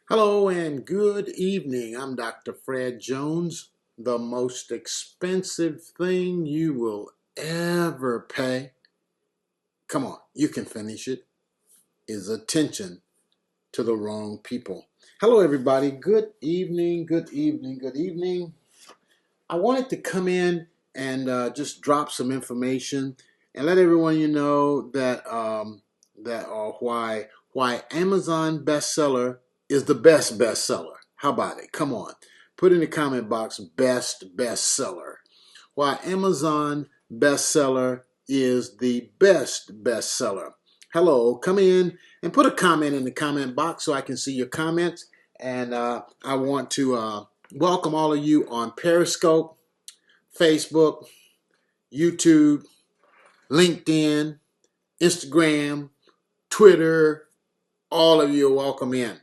Hello and good evening. I'm Dr. Fred Jones. The most expensive thing you will ever pay, come on, you can finish it, is attention to the wrong people. Hello, everybody. Good evening, good evening, good evening. I wanted to come in and just drop some information and let everyone know that why Amazon bestseller is the best bestseller. How about it? Come on, put in the comment box best bestseller. Why Amazon bestseller is the best bestseller. Hello, come in and put a comment in the comment box so I can see your comments. And I want to welcome all of you on Periscope, Facebook, YouTube, LinkedIn, Instagram, Twitter. All of you are welcome in.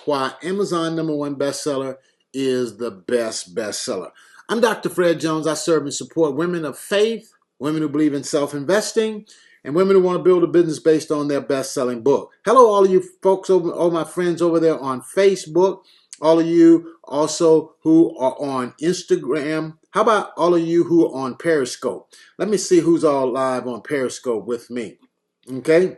Why Amazon #1 bestseller is the best bestseller. I'm Dr. Fred Jones. I serve and support women of faith, women who believe in self-investing, and women who want to build a business based on their best-selling book. Hello, all of you folks, all my friends over there on Facebook, all of you also who are on Instagram. How about all of you who are on Periscope? Let me see who's all live on Periscope with me. Okay?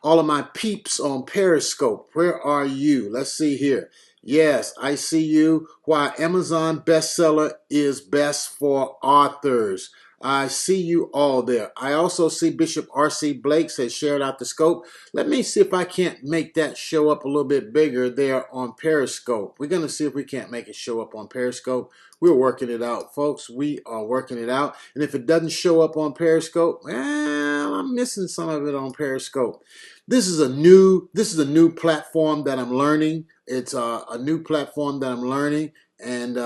All of my peeps on Periscope, where are you? Let's see here. Yes, I see you. Why Amazon bestseller is best for authors. I see you all there. I also see Bishop R.C. Blake has shared out the scope. Let me see if I can't make that show up a little bit bigger there on Periscope. We're going to see if we can't make it show up on Periscope. We're working it out, folks. We are working it out. And if it doesn't show up on Periscope, well, I'm missing some of it on Periscope. This is a new platform that I'm learning. It's a new platform that I'm learning. And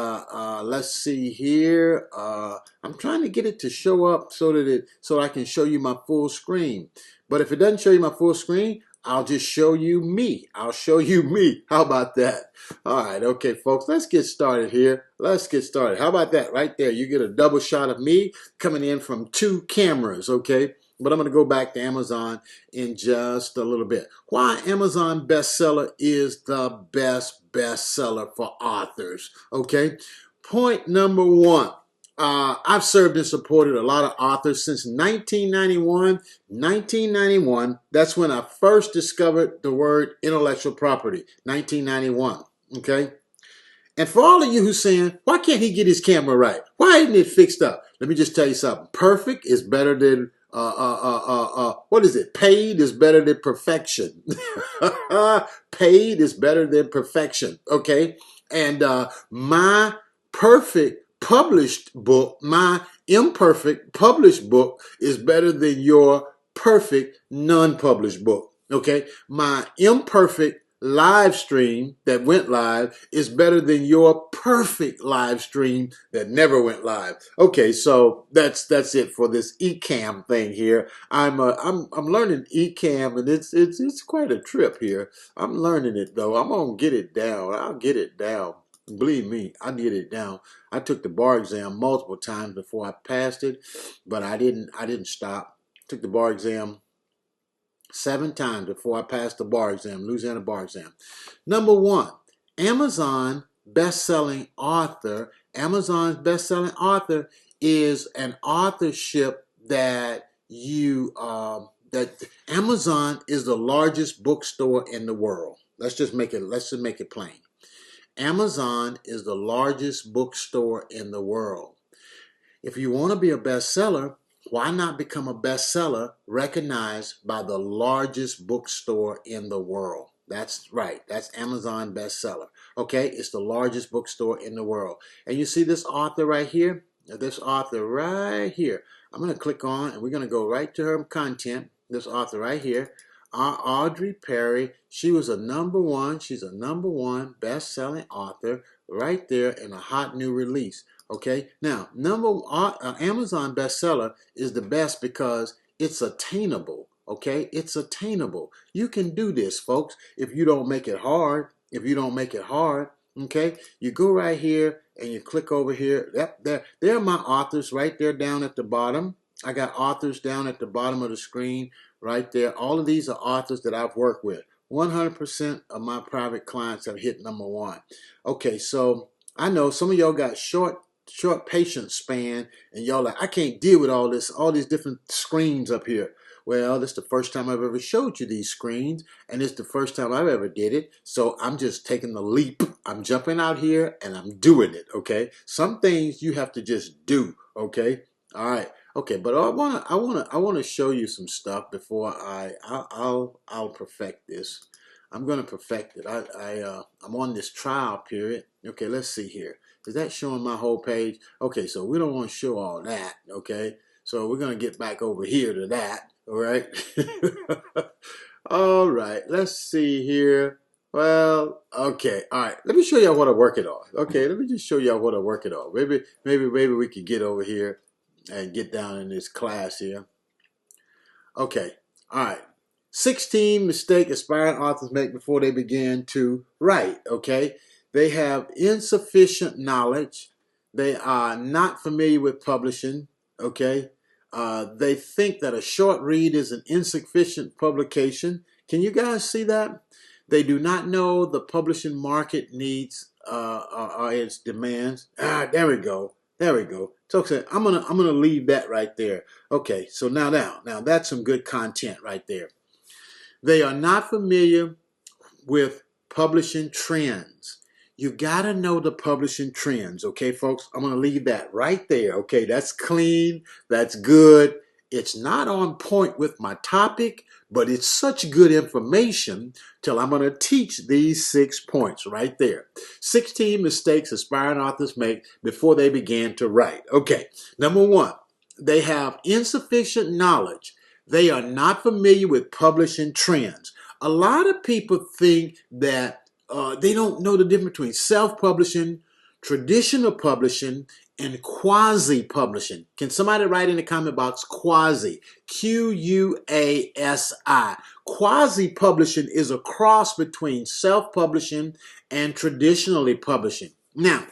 let's see here. I'm trying to get it to show up so I can show you my full screen. But if it doesn't show you my full screen, I'll just show you me. I'll show you me. How about that? All right, okay, folks, let's get started here. Let's get started. How about that right there? You get a double shot of me coming in from two cameras, okay? But I'm going to go back to Amazon in just a little bit. Why Amazon bestseller is the best bestseller for authors, okay? Point number one. I've served and supported a lot of authors since 1991. 1991, that's when I first discovered the word intellectual property, 1991, okay? And for all of you who's saying, why can't he get his camera right? Why isn't it fixed up? Let me just tell you something. Perfect is better than, what is it? Paid is better than perfection. Paid is better than perfection, okay? And my perfect published book, my imperfect published book is better than your perfect non-published book, okay? My imperfect live stream that went live is better than your perfect live stream that never went live. Okay, so that's it for this eCam thing here. I'm learning eCam, and it's quite a trip here. I'm learning it though. I'm gonna get it down. I'll get it down. Believe me, I get it down. I took the bar exam multiple times before I passed it, but I didn't stop. Took the bar exam 7 times before I passed the bar exam, Louisiana bar exam. Number one, Amazon best-selling author. Amazon's best-selling author is an authorship that that Amazon is the largest bookstore in the world. Let's just make it plain. Amazon is the largest bookstore in the world. If you want to be a bestseller, why not become a bestseller recognized by the largest bookstore in the world? That's right. That's Amazon bestseller. Okay, it's the largest bookstore in the world. And you see this author right here? This author right here. I'm going to click on and we're going to go right to her content. This author right here. Audrey Perry. She was a number one. She's a number one best-selling author right there in a hot new release. Okay, now Amazon bestseller is the best because it's attainable. Okay, it's attainable. You can do this, folks, if you don't make it hard. If you don't make it hard, okay, you go right here and you click over here. Yep, there are my authors right there down at the bottom. I got authors down at the bottom of the screen right there. All of these are authors that I've worked with. 100% of my private clients have hit number one. Okay, so I know some of y'all got short patience span, and y'all like, I can't deal with all these different screens up here. Well, this is the first time I've ever showed you these screens, and it's the first time I've ever did it. So I'm just taking the leap. I'm jumping out here and I'm doing it. Okay, some things you have to just do. Okay, all right. Okay, but I wanna show you some stuff before I'll perfect this. I'm gonna perfect it. I'm on this trial period. Okay, let's see here. Is that showing my whole page? Okay, so we don't want to show all that. Okay, so we're gonna get back over here to that. All right. All right. Let's see here. Well, okay. All right. Let me show y'all what I work it on. Okay, let me just show y'all what I work it on. Maybe we could get over here and get down in this class here. Okay, all right. 16 mistakes aspiring authors make before they begin to write, okay? They have insufficient knowledge. They are not familiar with publishing, okay? They think that a short read is an insufficient publication. Can you guys see that? They do not know the publishing market needs or its demands. There we go. There we go. So I'm gonna leave that right there. Okay, so now that's some good content right there. They are not familiar with publishing trends. You gotta know the publishing trends, okay, folks? I'm gonna leave that right there. Okay, that's clean, that's good. It's not on point with my topic, but it's such good information till I'm gonna teach these 6 points right there. 16 mistakes aspiring authors make before they begin to write. Okay, number 1, they have insufficient knowledge. They are not familiar with publishing trends. A lot of people think that they don't know the difference between self-publishing, traditional publishing, and quasi-publishing. Can somebody write in the comment box quasi? Q-U-A-S-I. Quasi-publishing is a cross between self-publishing and traditionally publishing. Now,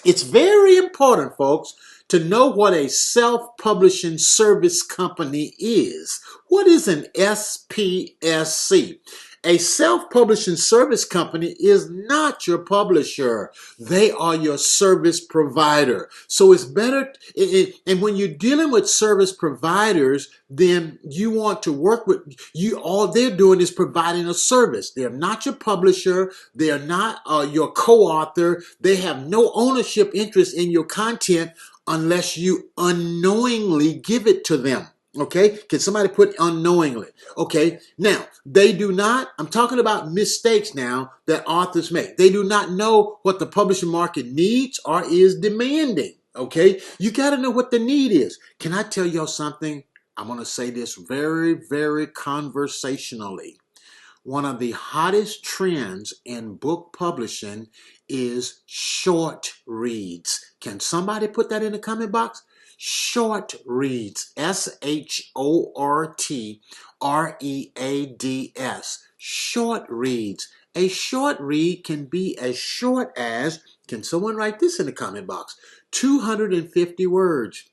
it's very important, folks, to know what a self-publishing service company is. What is an SPSC? A self-publishing service company is not your publisher. They are your service provider. So it's better, and when you're dealing with service providers, then you want to work with you. All they're doing is providing a service. They're not your publisher. They are not your co-author. They have no ownership interest in your content unless you unknowingly give it to them. Okay, can somebody put unknowingly? Okay, now they do not, I'm talking about mistakes now that authors make. They do not know what the publishing market needs or is demanding. Okay, you got to know what the need is. Can I tell y'all something? I'm going to say this very, very conversationally. One of the hottest trends in book publishing is short reads. Can somebody put that in the comment box? Short reads. SHORTREADS. Short reads. A short read can be as short as, can someone write this in the comment box? 250 words.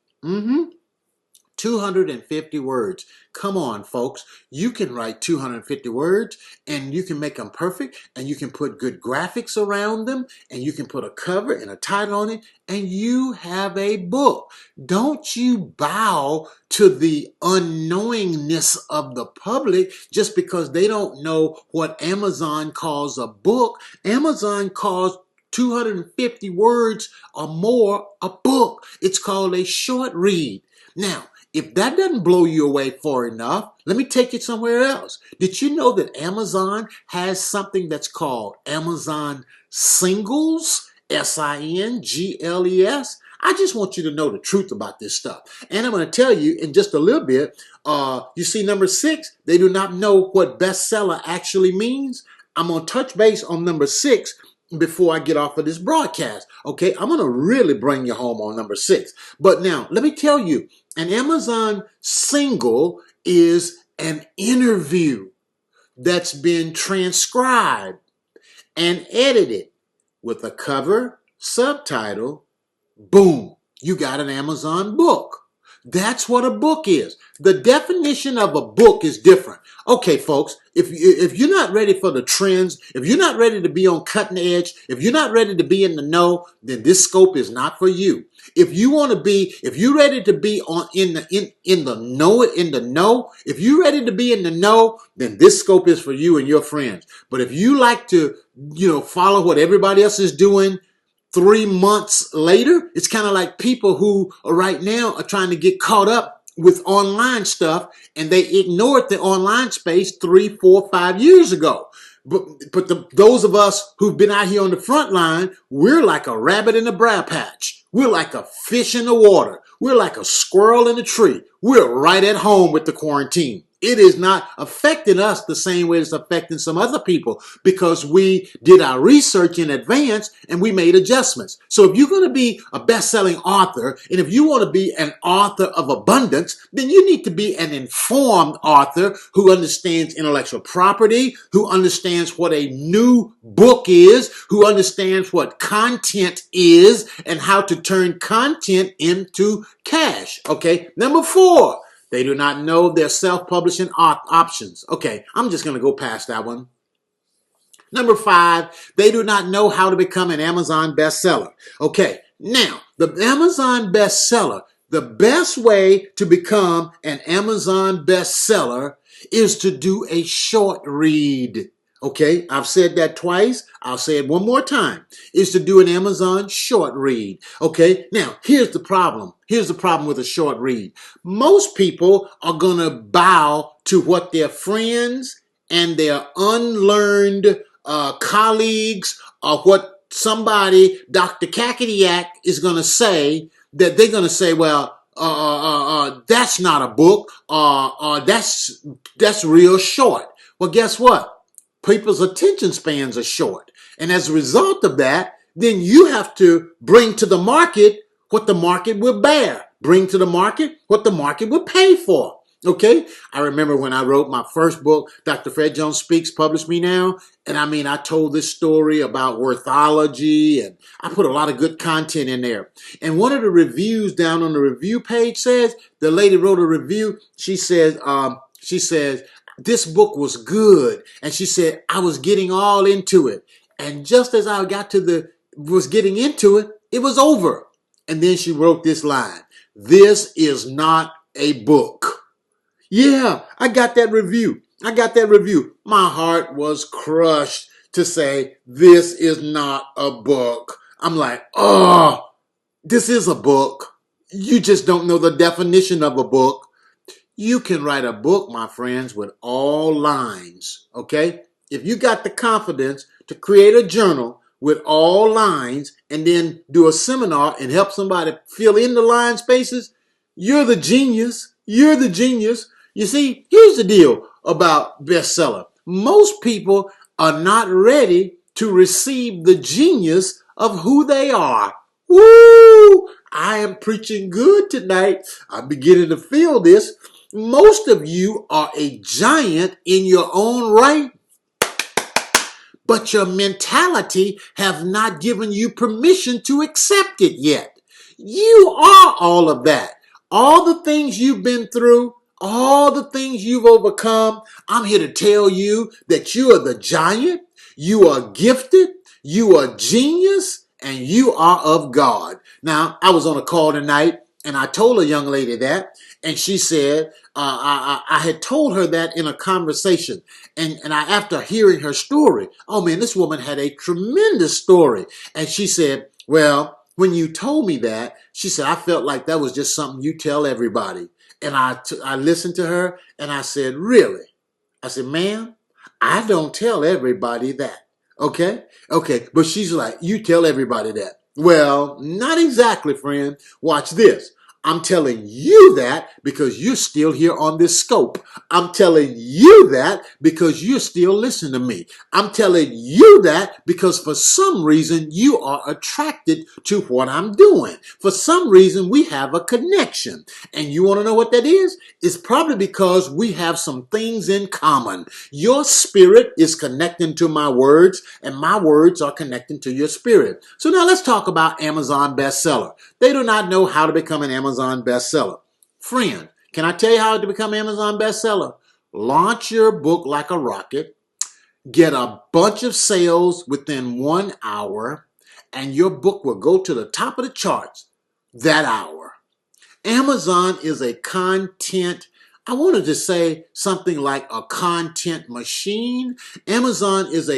250 words. Come on, folks. You can write 250 words and you can make them perfect and you can put good graphics around them and you can put a cover and a title on it and you have a book. Don't you bow to the unknowingness of the public just because they don't know what Amazon calls a book. Amazon calls 250 words or more a book. It's called a short read. Now, if that doesn't blow you away far enough, let me take you somewhere else. Did you know that Amazon has something that's called Amazon Singles? Singles. I just want you to know the truth about this stuff. And I'm going to tell you in just a little bit, you see number 6, they do not know what bestseller actually means. I'm going to touch base on number 6 before I get off of this broadcast. Okay, I'm going to really bring you home on number 6. But now, let me tell you, an Amazon single is an interview that's been transcribed and edited with a cover, subtitle, boom, you got an Amazon book. That's what a book is. The definition of a book is different. Okay, folks, if you're not ready for the trends, if you're not ready to be on cutting edge, if you're not ready to be in the know, then this scope is not for you. If you're ready to be in the know, if you're ready to be in the know, then this scope is for you and your friends. But if you like to, follow what everybody else is doing, 3 months later, it's kind of like people who are right now are trying to get caught up with online stuff, and they ignored the online space 3, 4, 5 years ago. But those of us who've been out here on the front line, we're like a rabbit in a briar patch. We're like a fish in the water. We're like a squirrel in a tree. We're right at home with the quarantine. It is not affecting us the same way it's affecting some other people, because we did our research in advance and we made adjustments. So if you're going to be a best-selling author, and if you want to be an author of abundance, then you need to be an informed author who understands intellectual property, who understands what a new book is, who understands what content is, and how to turn content into cash. Okay, number 4. They do not know their self-publishing options. Okay, I'm just going to go past that one. Number 5, they do not know how to become an Amazon bestseller. Okay, now, the Amazon bestseller, the best way to become an Amazon bestseller is to do a short read. Okay, I've said that twice. I'll say it one more time. Is to do an Amazon short read. Okay, now here's the problem. Here's the problem with a short read. Most people are going to bow to what their friends and their unlearned colleagues, or what somebody, Dr. Kakadiak, is going to say, that they're going to say, well, that's not a book, that's real short. Well, guess what? People's attention spans are short. And as a result of that, then you have to bring to the market what the market will bear. Bring to the market what the market will pay for. Okay? I remember when I wrote my first book, Dr. Fred Jones Speaks, Publish Me Now. And I told this story about worthology, and I put a lot of good content in there. And one of the reviews down on the review page says, the lady wrote a review. She says, this book was good. And she said, I was getting all into it. And just as I was getting into it, it was over. And then she wrote this line: this is not a book. Yeah, I got that review. My heart was crushed to say, this is not a book. I'm like, oh, this is a book. You just don't know the definition of a book. You can write a book, my friends, with all lines, okay? If you got the confidence to create a journal with all lines and then do a seminar and help somebody fill in the line spaces, you're the genius. You're the genius. You see, here's the deal about bestseller. Most people are not ready to receive the genius of who they are. Woo! I am preaching good tonight. I'm beginning to feel this. Most of you are a giant in your own right, but your mentality have not given you permission to accept it yet. You are all of that. All the things you've been through, all the things you've overcome, I'm here to tell you that you are the giant, you are gifted, you are genius, and you are of God. Now, I was on a call tonight, and I told a young lady that, and she said, I had told her that in a conversation. And after hearing her story, oh man, this woman had a tremendous story. And she said, well, when you told me that, she said, I felt like that was just something you tell everybody. And I listened to her, and I said, really? I said, ma'am, I don't tell everybody that. Okay? Okay. But she's like, you tell everybody that. Well, not exactly, friend. Watch this. I'm telling you that because you're still here on this scope. I'm telling you that because you're still listening to me. I'm telling you that because for some reason you are attracted to what I'm doing. For some reason we have a connection. And you want to know what that is? It's probably because we have some things in common. Your spirit is connecting to my words, and my words are connecting to your spirit. So now let's talk about Amazon bestseller. They do not know how to become an Amazon bestseller. Friend, can I tell you how to become Amazon bestseller? Launch your book like a rocket, get a bunch of sales within 1 hour, and your book will go to the top of the charts that hour. Amazon is a content, I wanted to say something like a content machine. Amazon is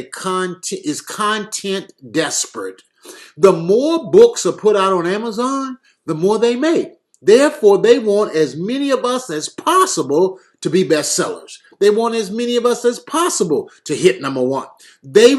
content desperate. The more books are put out on Amazon, the more they make. Therefore, they want as many of us as possible to be bestsellers. They want as many of us as possible to hit number one. They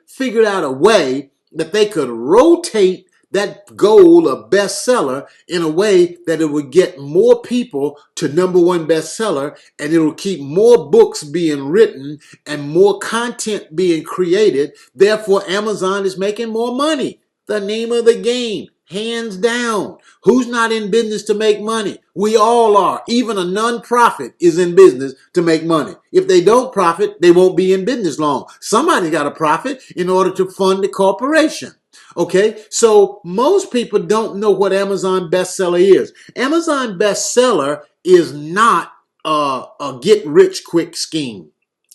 figured out a way that they could rotate that goal of bestseller in a way that it would get more people to number one bestseller, and it will keep more books being written and more content being created. Therefore, Amazon is making more money. The name of the game, hands down. Who's not in business to make money? We all are. Even a non-profit is in business to make money. If they don't profit, they won't be in business long. Somebody's got to profit in order to fund the corporation. Okay, so most people don't know what Amazon bestseller is. Amazon bestseller is not a get-rich-quick scheme.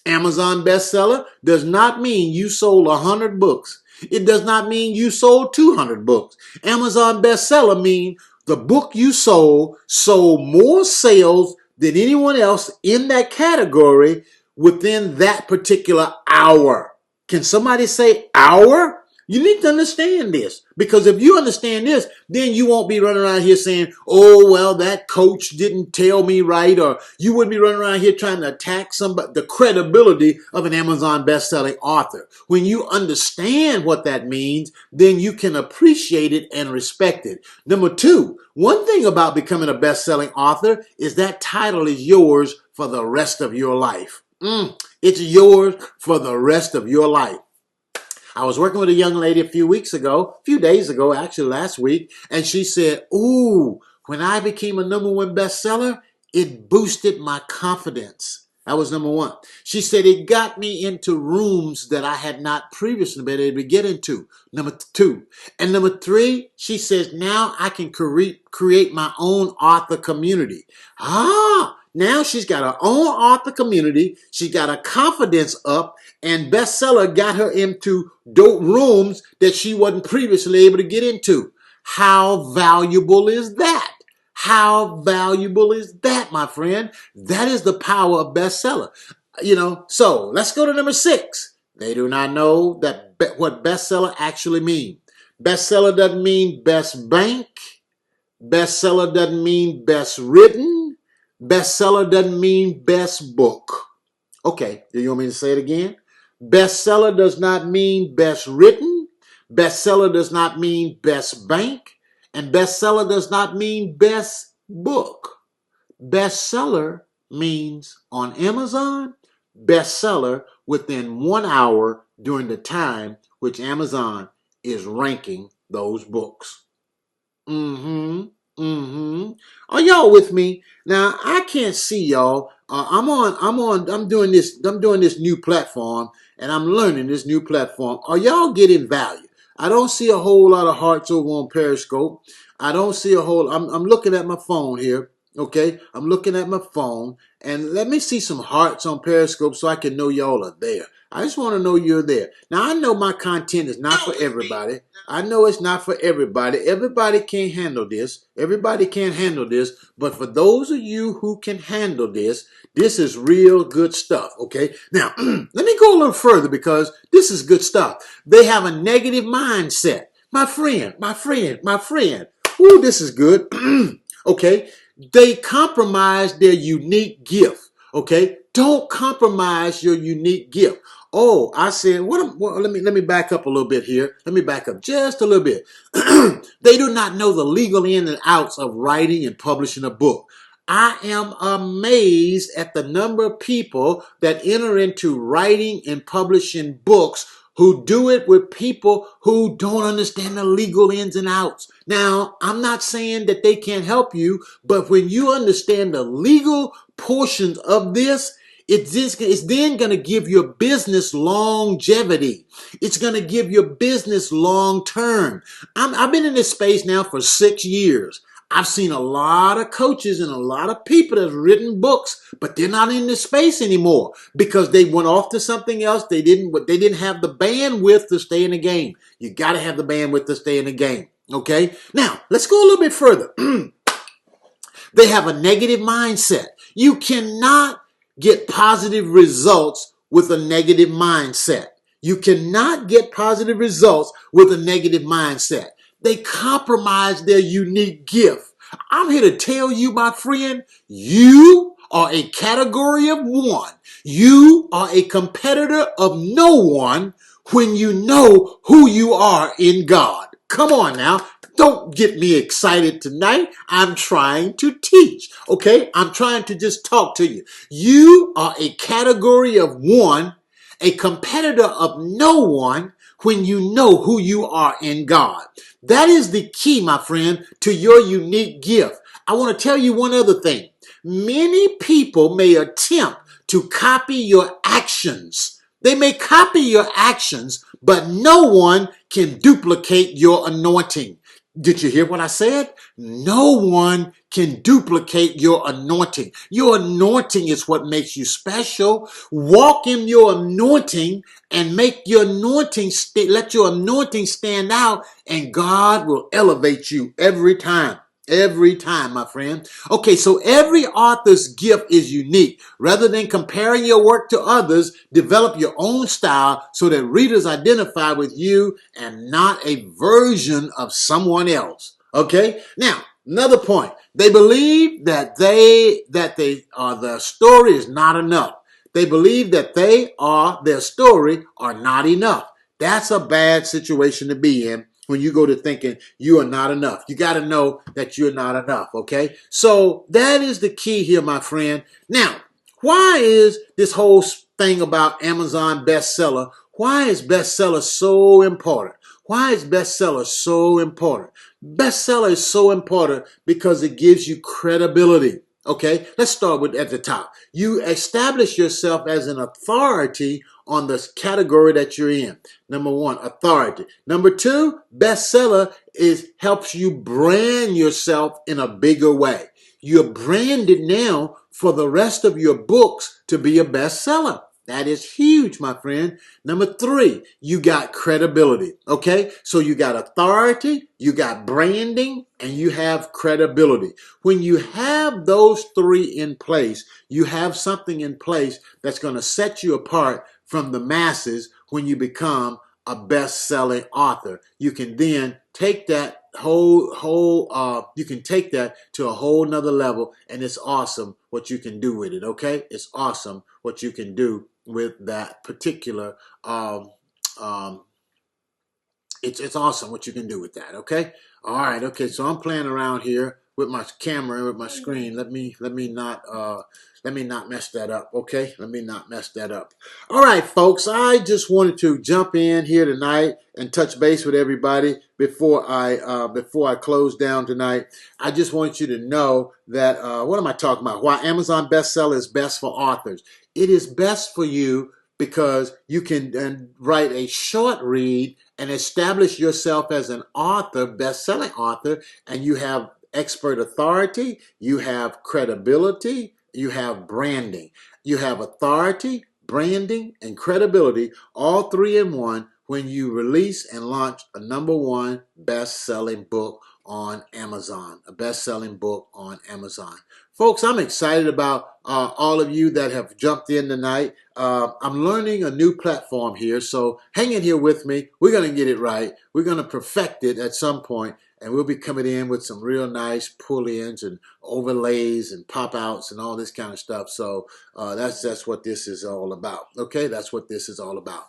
Amazon bestseller does not mean you sold 100 books. It does not mean you sold 200 books. Amazon bestseller means the book you sold more sales than anyone else in that category within that particular hour. Can somebody say hour? You need to understand this, because if you understand this, then you won't be running around here saying, oh, well, that coach didn't tell me right, or you wouldn't be running around here trying to attack somebody, the credibility of an Amazon best-selling author. When you understand what that means, then you can appreciate it and respect it. Number two, one thing about becoming a best-selling author is that title is yours for the rest of your life. It's yours for the rest of your life. I was working with a young lady a few days ago, actually last week, and she said, ooh, when I became a number one bestseller, it boosted my confidence. That was number one. She said it got me into rooms that I had not previously been able to get into. Number two. And number three, she says, now I can create my own author community. Now she's got her own author community. She got her confidence up, and bestseller got her into dope rooms that she wasn't previously able to get into. How valuable is that? How valuable is that, my friend? That is the power of bestseller. So let's go to number 6. They do not know what bestseller actually means. Bestseller doesn't mean best bank. Bestseller doesn't mean best written. Bestseller doesn't mean best book. Okay, do you want me to say it again? Bestseller does not mean best written. Bestseller does not mean best bank. And bestseller does not mean best book. Bestseller means on Amazon, bestseller within 1 hour during the time which Amazon is ranking those books. Are y'all with me? Now, I can't see y'all. I'm doing this new platform, and I'm learning this new platform. Are y'all getting value? I don't see a whole lot of hearts over on Periscope. I don't see a whole, I'm looking at my phone here. Okay, I'm looking at my phone, and let me see some hearts on Periscope so I can know y'all are there. I just want to know you're there. Now, I know my content is not for everybody. I know it's not for everybody. Everybody can't handle this. Everybody can't handle this. But for those of you who can handle this, this is real good stuff, okay? Now, let me go a little further, because this is good stuff. They have a negative mindset. My friend. Ooh, this is good. Okay? They compromise their unique gift. Okay? Don't compromise your unique gift. Oh, I said, let me back up a little bit here. Let me back up just a little bit. They do not know the legal ins and outs of writing and publishing a book. I am amazed at the number of people that enter into writing and publishing books who do it with people who don't understand the legal ins and outs. Now, I'm not saying that they can't help you, but when you understand the legal portions of this, it's then going to give your business longevity. It's going to give your business long term. I've been in this space now for 6 years. I've seen a lot of coaches and a lot of people that's written books, but they're not in this space anymore because they went off to something else. They didn't have the bandwidth to stay in the game. You got to have the bandwidth to stay in the game. Okay. Now let's go a little bit further. They have a negative mindset. You cannot get positive results with a negative mindset. You cannot get positive results with a negative mindset. They compromise their unique gift. I'm here to tell you, my friend, you are a category of one. You are a competitor of no one when you know who you are in God. Come on now. Don't get me excited tonight. I'm trying to teach, okay? I'm trying to just talk to you. You are a category of one, a competitor of no one when you know who you are in God. That is the key, my friend, to your unique gift. I want to tell you one other thing. Many people may attempt to copy your actions. They may copy your actions, but no one can duplicate your anointing. Did you hear what I said? No one can duplicate your anointing. Your anointing is what makes you special. Walk in your anointing and make your anointing, let your anointing stand out, and God will elevate you every time. Every time, my friend. Okay, so every author's gift is unique. Rather than comparing your work to others, develop your own style so that readers identify with you and not a version of someone else. Okay? Now, another point. They believe that their story is not enough. They believe that their story are not enough. That's a bad situation to be in. When you go to thinking you are not enough, you got to know that you're not enough, okay? So that is the key here, my friend. Now, why is this whole thing about Amazon bestseller, why is bestseller so important? Why is bestseller so important? Bestseller is so important because it gives you credibility. Okay, let's start with at the top. You establish yourself as an authority on the category that you're in. Number one, authority. Number two, bestseller helps you brand yourself in a bigger way. You're branded now for the rest of your books to be a bestseller. That is huge, my friend. Number three, you got credibility. Okay, so you got authority, you got branding, and you have credibility. When you have those three in place, you have something in place that's going to set you apart from the masses when you become a best-selling author. You can then take that you can take that to a whole nother level, and it's awesome what you can do with it. Okay, it's awesome what you can do with that particular it's awesome what you can do with that. Okay, all right. Okay, so I'm playing around here with my camera and with my screen. Let me not mess that up. Okay, let me not mess that up. All right, folks, I just wanted to jump in here tonight and touch base with everybody before I close down tonight. I just want you to know that what am I talking about? Why Amazon bestseller is best for authors. It is best for you because you can write a short read and establish yourself as an author, best-selling author, and you have expert authority, you have credibility, you have branding. You have authority, branding, and credibility, all three in one when you release and launch a number one best-selling book on Amazon, a best-selling book on Amazon. Folks, I'm excited about all of you that have jumped in tonight. I'm learning a new platform here, so hang in here with me. We're going to get it right. We're going to perfect it at some point, and we'll be coming in with some real nice pull-ins and overlays and pop-outs and all this kind of stuff. So that's what this is all about. Okay, that's what this is all about.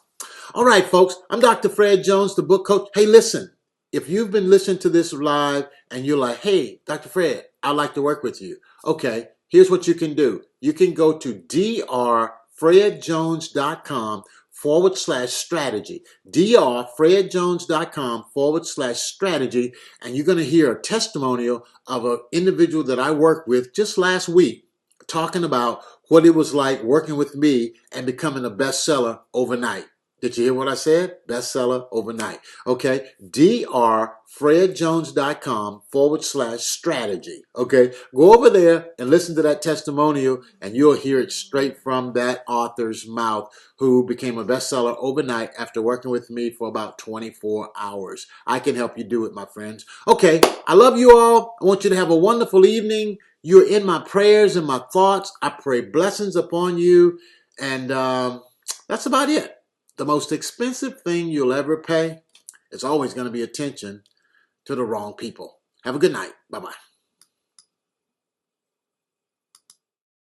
All right, folks, I'm Dr. Fred Jones, the book coach. Hey, listen, if you've been listening to this live and you're like, hey, Dr. Fred, I'd like to work with you. Okay, here's what you can do. You can go to drfredjones.com/strategy, drfredjones.com/strategy, and you're going to hear a testimonial of an individual that I worked with just last week talking about what it was like working with me and becoming a bestseller overnight. Did you hear what I said? Bestseller overnight. Okay. drfredjones.com/strategy. Okay. Go over there and listen to that testimonial, and you'll hear it straight from that author's mouth who became a bestseller overnight after working with me for about 24 hours. I can help you do it, my friends. Okay. I love you all. I want you to have a wonderful evening. You're in my prayers and my thoughts. I pray blessings upon you. And that's about it. The most expensive thing you'll ever pay is always going to be attention to the wrong people. Have a good night. Bye-bye.